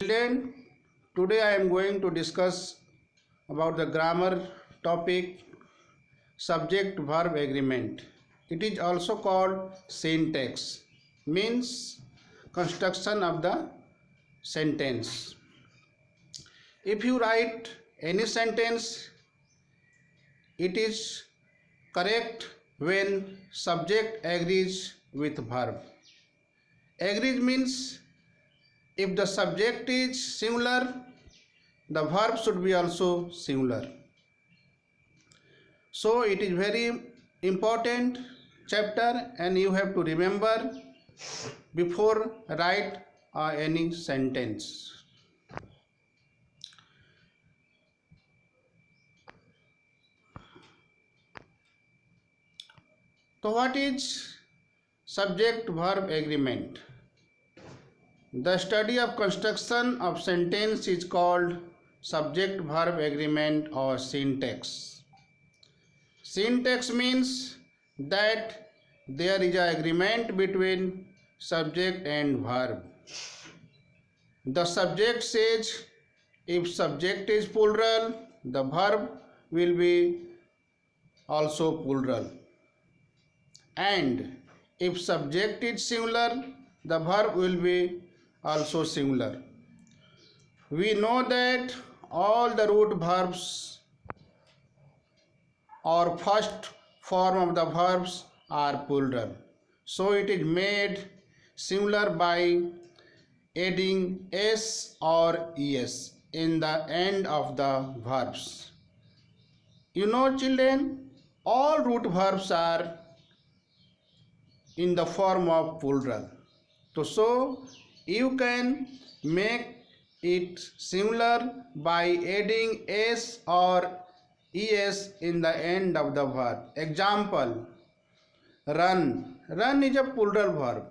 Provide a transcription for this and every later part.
Children, today I am going to discuss about the grammar topic subject verb agreement. It is also called syntax, means construction of the sentence. If you write any sentence, it is correct when subject agrees with verb. Agrees means if the subject is singular, the verb should be also singular. So it is very important chapter and you have to remember before write any sentence. So what is subject verb agreement? The study of construction of sentence is called subject verb agreement or syntax. Syntax means that there is an agreement between subject and verb. The subject says if subject is plural, the verb will be also plural. And if subject is singular, the verb will be also singular. We know that all the root verbs or first form of the verbs are plural. So it is made singular by adding s or es in the end of the verbs. You know, children, all root verbs are in the form of plural. So you can make it singular by adding s or es in the end of the verb. Example, run. Run is a plural verb.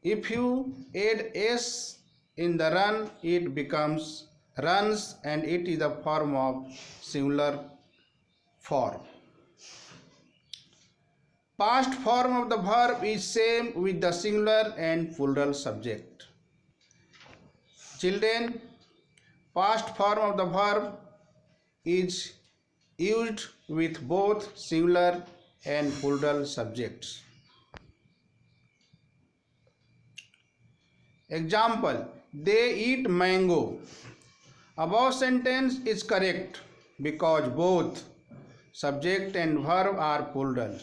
If you add s in the run, it becomes runs and it is a form of singular form. Past form of the verb is same with the singular and plural subject. Children, past form of the verb is used with both singular and plural subjects. Example, they eat mango. Above sentence is correct because both subject and verb are plural.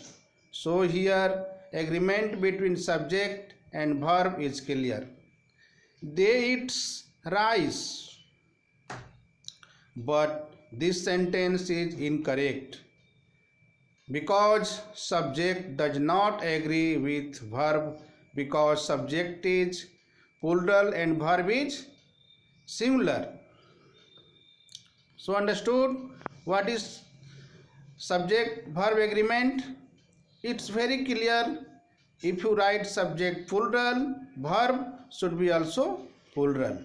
So here agreement between subject and verb is clear. They eat rice. But this sentence is incorrect because subject does not agree with verb because subject is plural and verb is singular. So understood what is subject verb agreement? It's very clear. If you write subject plural, verb should be also plural.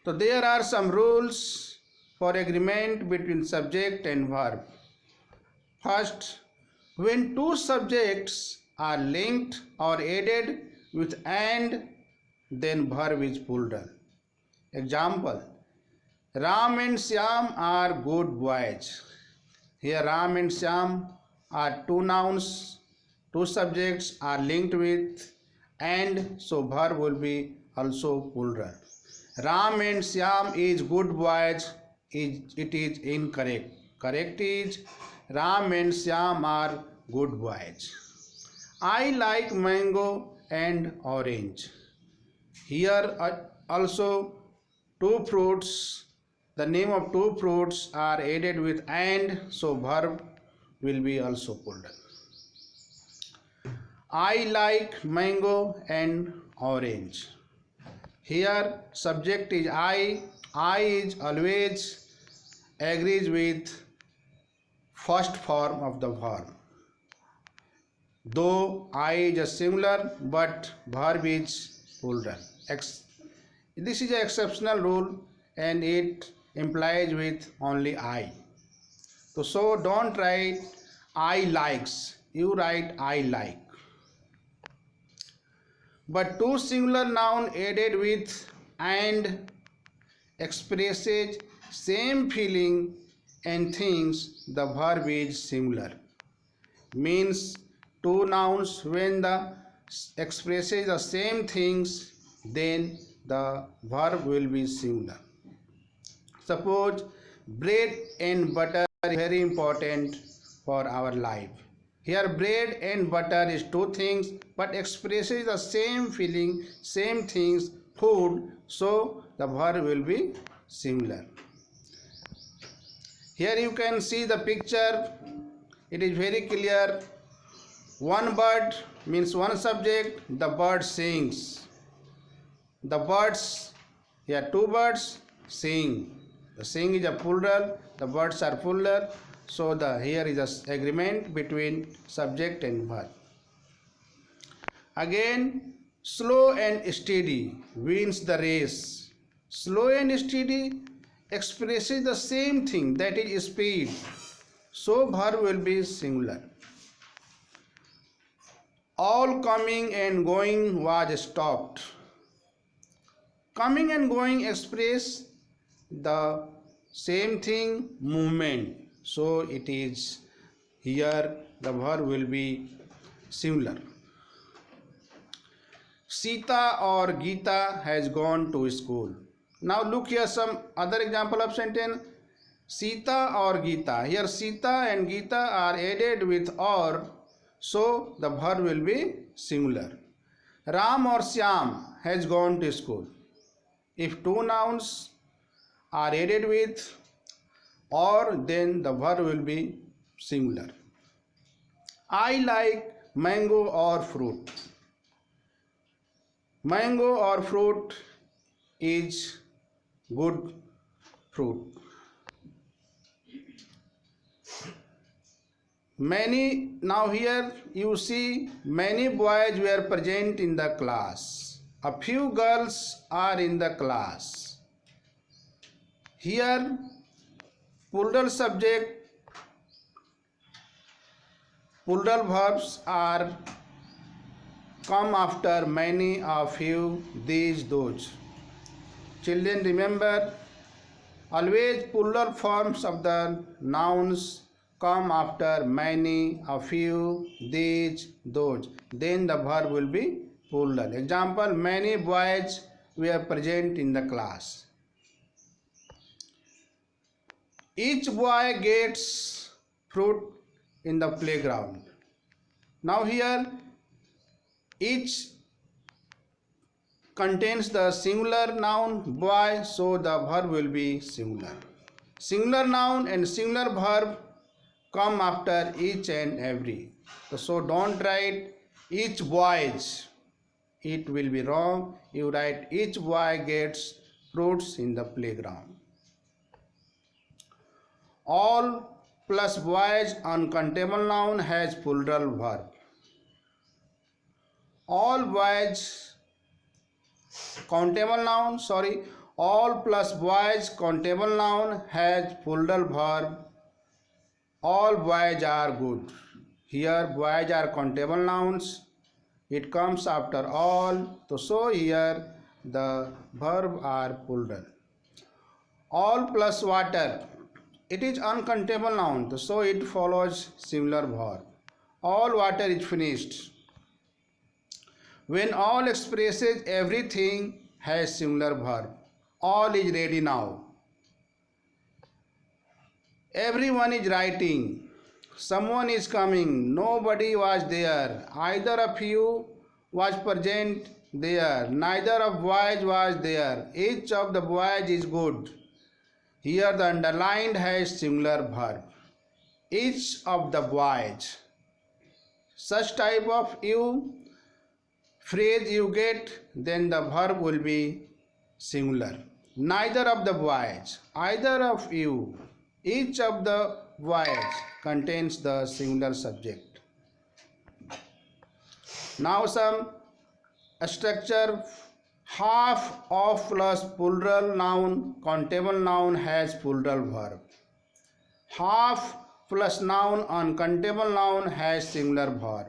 So there are some rules for agreement between subject and verb. First, when two subjects are linked or added with and, then verb is plural. Example, Ram and Shyam are good boys. Here Ram and Shyam are two nouns, two subjects are linked with and, so verb will be also plural. Ram and Shyam is good boys, it is incorrect. Correct is Ram and Shyam are good boys. I like mango and orange. Here also two fruits, the name of two fruits are added with and, so verb will be also plural. I like mango and orange. Here subject is I is always agrees with first form of the verb. Though I is a singular but verb is plural. This is an exceptional rule and it implies with only I. So don't write I likes, you write I like. but two singular noun added with and expresses same feeling and things, the verb is singular. Means two nouns when the expresses the same things, then the verb will be singular. Suppose bread and butter is very important for our life. Here bread and butter is two things but expresses the same feeling, same things, food, so the verb will be singular. Here you can see the picture, it is very clear. One bird means one subject, the bird sings. The birds, here two birds sing. The sing is a plural, the birds are plural, so here is an agreement between subject and verb. Again, slow and steady wins the race. Slow and steady expresses the same thing, that is speed, so verb will be singular. All coming and going was stopped. Coming and going express the same thing, movement, so it is here the verb will be singular. Sita or Geeta has gone to school. Now look here some other example of sentence. Sita or Geeta. Here Sita and Geeta are added with or, so the verb will be singular. Ram or Syam has gone to school. If two nouns are added with or, then the verb will be singular. I like mango or fruit. Mango or fruit is good fruit. Now here you see many boys were present in the class. A few girls are in the class. Here plural subject, plural verbs are come after many, a few, these, those. Children, remember, always plural forms of the nouns come after many, a few, these, those. Then the verb will be plural. Example, many boys were present in the class. Each boy gets fruit in the playground. Now here each contains the singular noun boy, so the verb will be singular. Singular noun and singular verb come after each and every. So don't write each boys, it will be wrong. You write each boy gets fruits in the playground. All plus boys uncountable noun has plural verb. All boys countable noun, all plus boys countable noun has plural verb. All boys are good. Here boys are countable nouns, it comes after all, so here the verb are plural. All plus water, it is uncountable noun, so it follows singular verb. All water is finished. When all expresses everything has singular verb. All is ready now. Everyone is writing. Someone is coming. Nobody was there. Either of you was present there. Neither of boys was there. Each of the boys is good. Here the underlined has singular verb. Each of the boys. Such type of phrase you get, then the verb will be singular. Neither of the boys, either of you, each of the boys contains the singular subject. Now some structure. Half of plus plural noun countable noun has plural verb. Half plus noun uncountable noun has singular verb.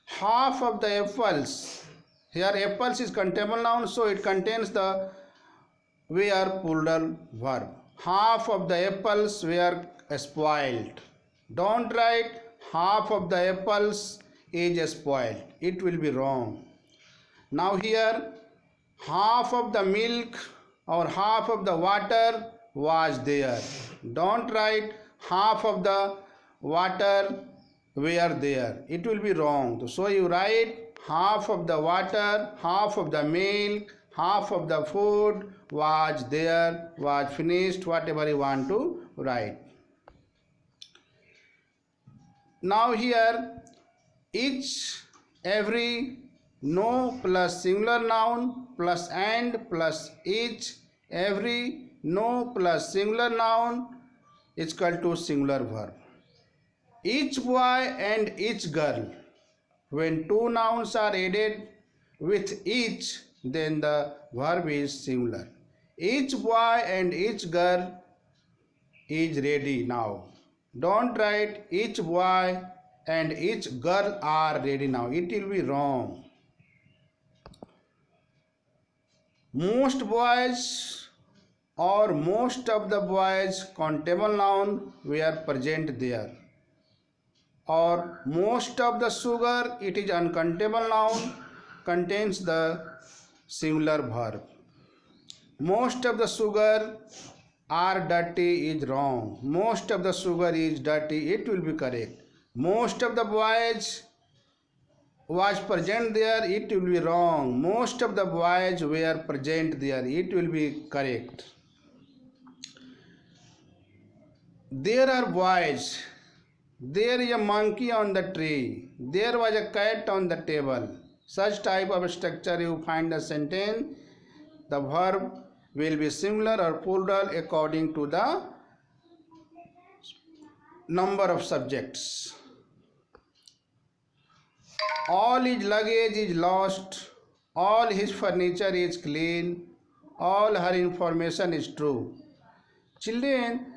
Half of the apples Here apples is countable noun, so it contains the were plural verb. Half of the apples were spoiled. Don't write half of the apples is spoiled. It will be wrong. Now here half of the milk or half of the water was there. Don't write half of the water were there. It will be wrong. So you write half of the water, half of the milk, half of the food was there, was finished, whatever you want to write. Now here each, every, no plus singular noun plus and plus each, every, no plus singular noun is equal to singular verb. Each boy and each girl. When two nouns are added with each, then the verb is singular. Each boy and each girl is ready now. Don't write each boy and each girl are ready now. It will be wrong. Most boys or most of the boys countable noun were present there. Or most of the sugar, it is uncountable noun, contains the singular verb. Most of the sugar are dirty is wrong. Most of the sugar is dirty, it will be correct. Most of the boys was present there, it will be wrong. Most of the boys were present there, it will be correct. There are boys. There is a monkey on the tree. There was a cat on the table. Such type of structure you find the sentence. The verb will be singular or plural according to the number of subjects. All his luggage is lost. All his furniture is clean. All her information is true. Children,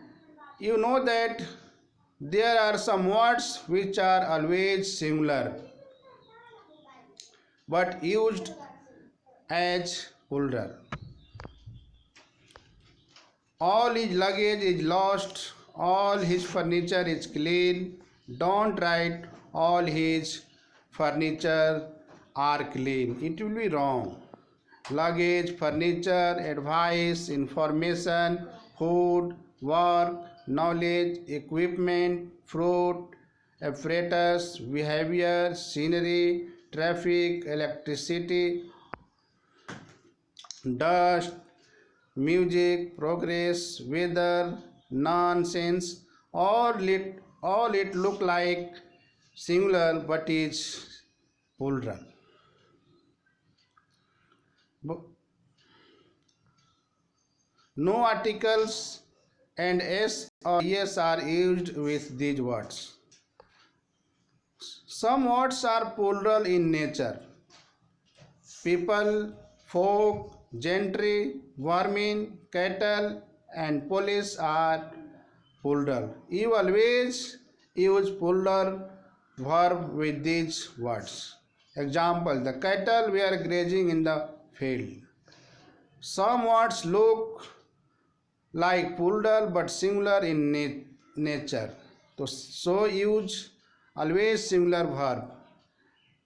you know that there are some words which are always singular but used as plural. All his luggage is lost. All his furniture is clean. Don't write all his furniture are clean. It will be wrong. Luggage, furniture, advice, information, food, work, knowledge, equipment, fruit, apparatus, behavior, scenery, traffic, electricity, dust, music, progress, weather, nonsense, all it look like singular but is plural. No articles and s or yes are used with these words. Some words are plural in nature. People, folk, gentry, vermin, cattle and police are plural. You always use plural verb with these words. Example, the cattle were grazing in the field. Some words look like plural but singular in nature. So use always singular verb.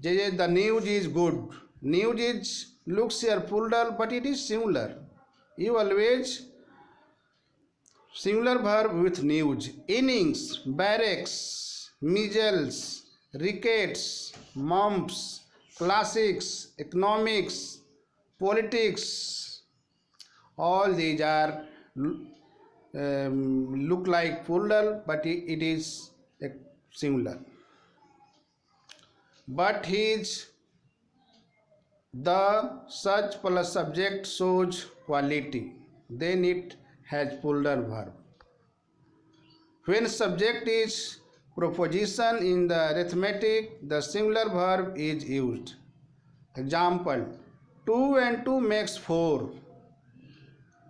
The news is good. News is looks here plural but it is singular. You always singular verb with news. Innings, barracks, measles, rickets, mumps, classics, economics, politics. All these are look like plural but it is singular. But his, the, such plus subject shows quality, then it has plural verb. When subject is proposition in the arithmetic, the singular verb is used. Example, 2 and 2 makes 4.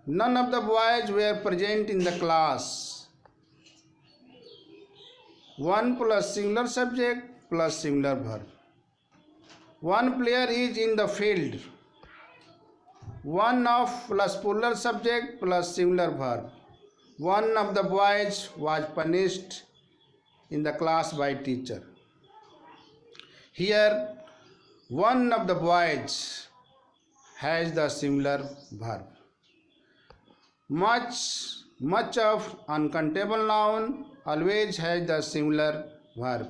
None of the boys were present in the class. 1 plus singular subject plus singular verb. One player is in the field. One of plus plural subject plus singular verb. One of the boys was punished in the class by teacher. Here, one of the boys has the singular verb. Much of uncountable noun always has the singular verb.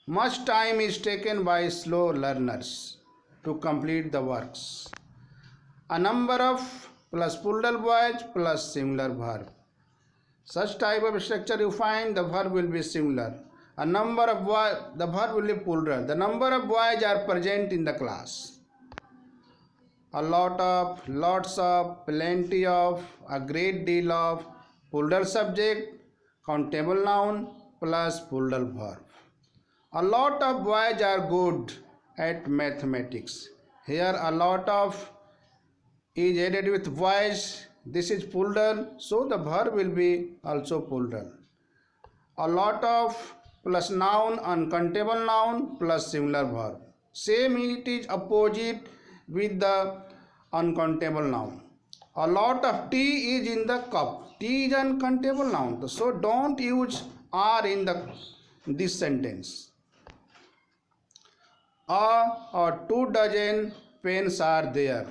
Much time is taken by slow learners to complete the works. A number of plus plural boys plus singular verb. Such type of structure you find, the verb will be singular. A number of boys, the verb will be plural. The number of boys are present in the class. A lot of, lots of, plenty of, a great deal of, plural subject, countable noun plus plural verb. A lot of boys are good at mathematics. Here a lot of is added with voice. This is plural, so the verb will be also plural. A lot of plus noun, uncountable noun plus singular verb. Same it is opposite with the uncountable noun. A lot of tea is in the cup. Tea is uncountable noun, so don't use are in this sentence. A or 2 dozen pens are there.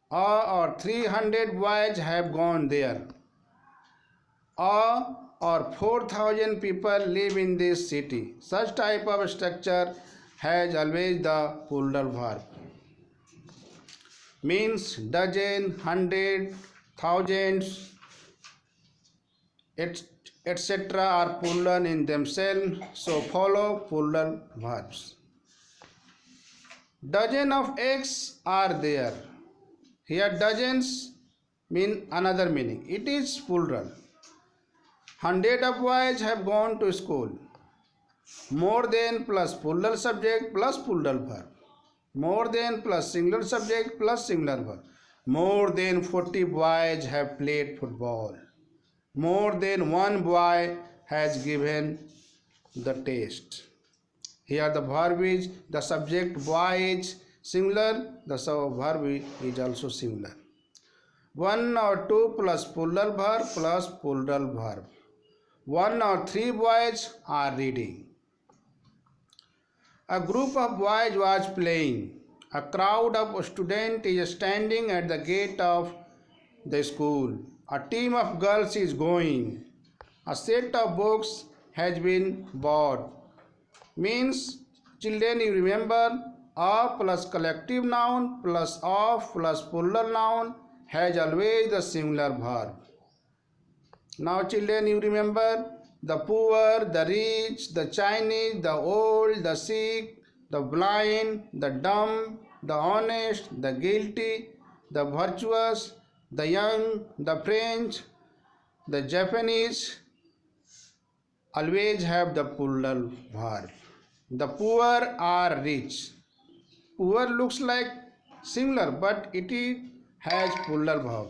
A or 300 boys have gone there. A or 4,000 people live in this city. Such type of structure has always the plural verb. Means dozen, hundred, thousands, etc. are plural in themselves, so follow plural verbs. Dozen of eggs are there. Here dozens mean another meaning. It is plural. 100 of boys have gone to school. More than plus plural subject plus plural verb. More than plus singular subject plus singular verb. More than 40 boys have played football. More than one boy has given the test. Here the verb is, the subject boy is singular, the verb is also singular. 1 or 2 plus plural verb plus plural verb. 1 or 3 boys are reading. A group of boys was playing. A crowd of students is standing at the gate of the school. A team of girls is going. A set of books has been bought. Means, children, you remember, a plus collective noun plus of plus plural noun has always the singular verb. Now children, you remember, the poor, the rich, the Chinese, the old, the sick, the blind, the dumb, the honest, the guilty, the virtuous, the young, the French, the Japanese always have the plural verb. The poor are rich. Poor looks like singular, but it has plural verb.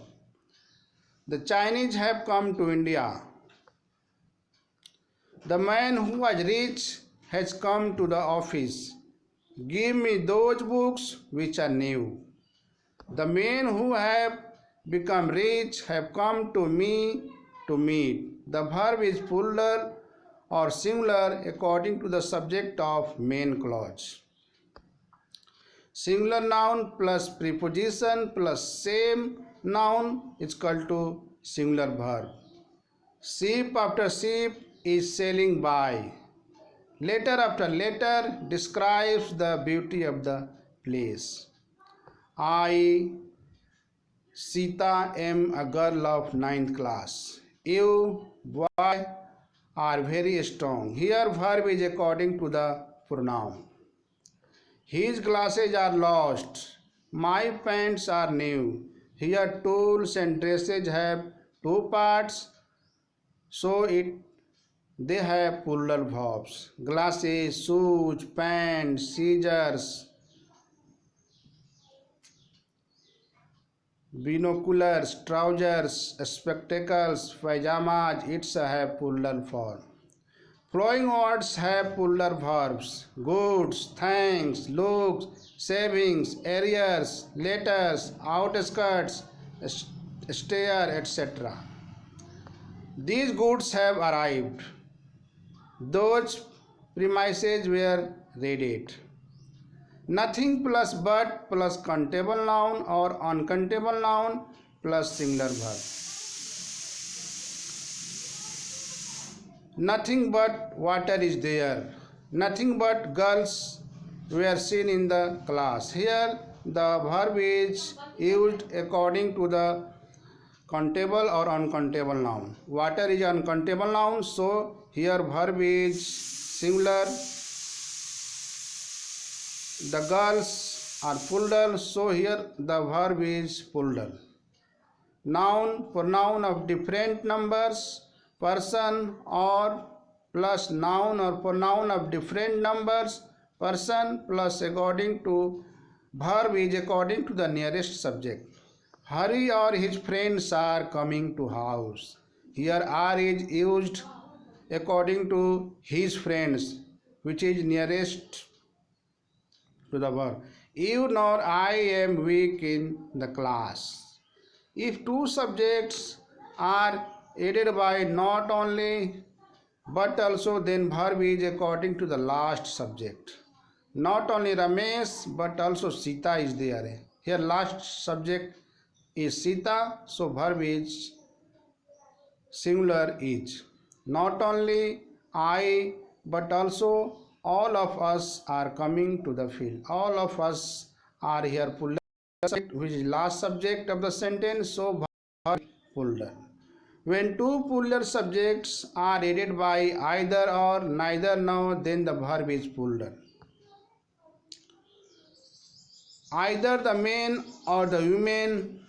The Chinese have come to India. The man who was rich has come to the office. Give me those books which are new. The men who have become rich have come to me to meet. The verb is plural or singular according to the subject of main clause. Singular noun plus preposition plus same noun is equal to singular verb. Sheep after sheep is sailing by. Letter after letter describes the beauty of the place. I, Sita, am a girl of 9th class. You, boy, are very strong. Here verb is according to the pronoun. His glasses are lost. My pants are new. Here tools and dresses have 2 parts, so they have plural verbs. Glasses, shoes, pants, scissors, binoculars, trousers, spectacles, pajamas, it's have plural form. Flowing words have plural verbs: goods, thanks, looks, savings, arrears, letters, outskirts, stair, etc. These goods have arrived. Those premises were raided. Nothing plus but plus countable noun or uncountable noun plus singular verb. Nothing but water is there. Nothing but girls were seen in the class. Here the verb is used according to the countable or uncountable noun. Water is uncountable noun, so here verb is singular. The girls are plural, so here the verb is plural. Noun, pronoun of different numbers, person or plus noun or pronoun of different numbers, person plus according to verb is according to the nearest subject. Hari or his friends are coming to house. Here are is used according to his friends, which is nearest to the verb. You nor I am weak in the class. If two subjects are aided by not only but also, then verb is according to the last subject. Not only Ramesh but also Sita is there. Here last subject is Sita, so verb is singular is. Not only I but also all of us are coming to the field. All of us are here plural subject, which is last subject of the sentence, so verb plural. When two plural subjects are aided by either or neither nor, then the verb is plural. Either the men or the women.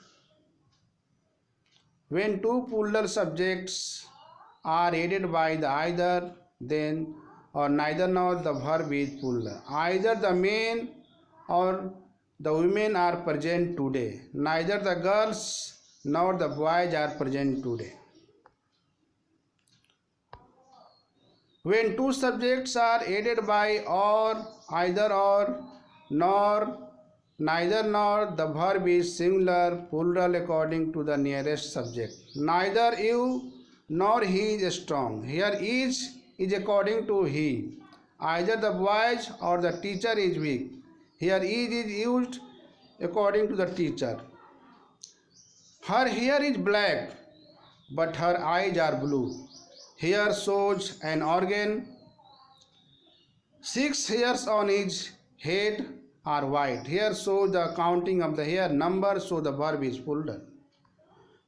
When two plural subjects are aided by the either, then or neither nor, the verb is plural. Either the men or the women are present today. Neither the girls nor the boys are present today. When two subjects are aided by or, either or, nor, neither nor, the verb is singular, plural according to the nearest subject. Neither you nor he is strong. Here is according to he. Either the boys or the teacher is weak. Here is used according to the teacher. Her hair is black, but her eyes are blue. Here shows an organ. 6 hairs on his head are white. Here shows the counting of the hair number, so the verb is plural.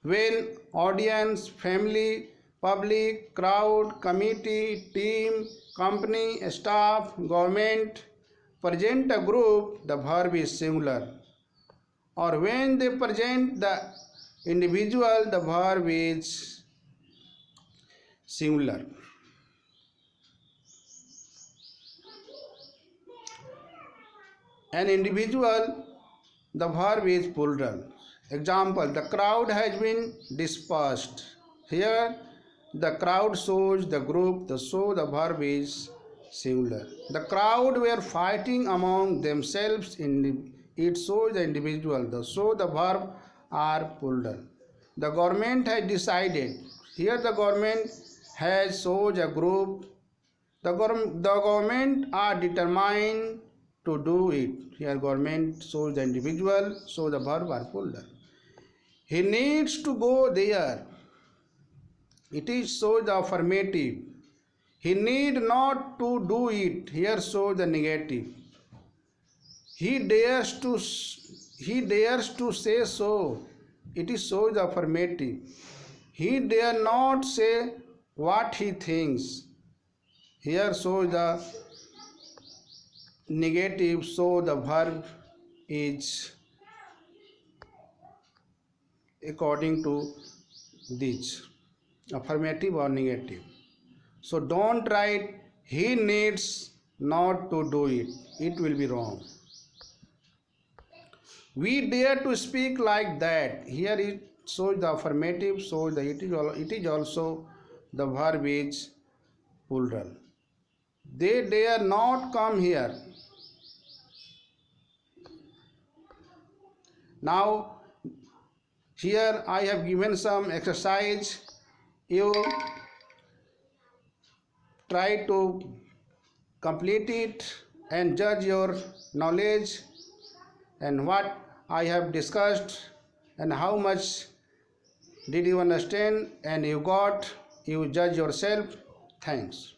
When audience, family, public, crowd, committee, team, company, staff, government present a group, the verb is singular. Or when they present the individual, the verb is singular. An individual, the verb is plural. Example, the crowd has been dispersed. Here the crowd shows the group, so the verb is singular. The crowd were fighting among themselves, it shows the individual, so the verb are plural. The government has decided. Here the government has shows a group. The government are determined to do it. Here government shows the individual, so the verb are plural. He needs to go there. It is shows the affirmative. He need not to do it. Here shows the negative. He dares to say so. It is shows the affirmative. He dare not say what he thinks. Here shows the negative, so the verb is according to this, affirmative or negative. So don't write he needs not to do it. It will be wrong. We dare to speak like that. Here it shows the affirmative, so it is also the verb is plural. they dare not come here. Now here I have given some exercise. You try to complete it and judge your knowledge and what I have discussed and how much did you understand and you got. You judge yourself. Thanks.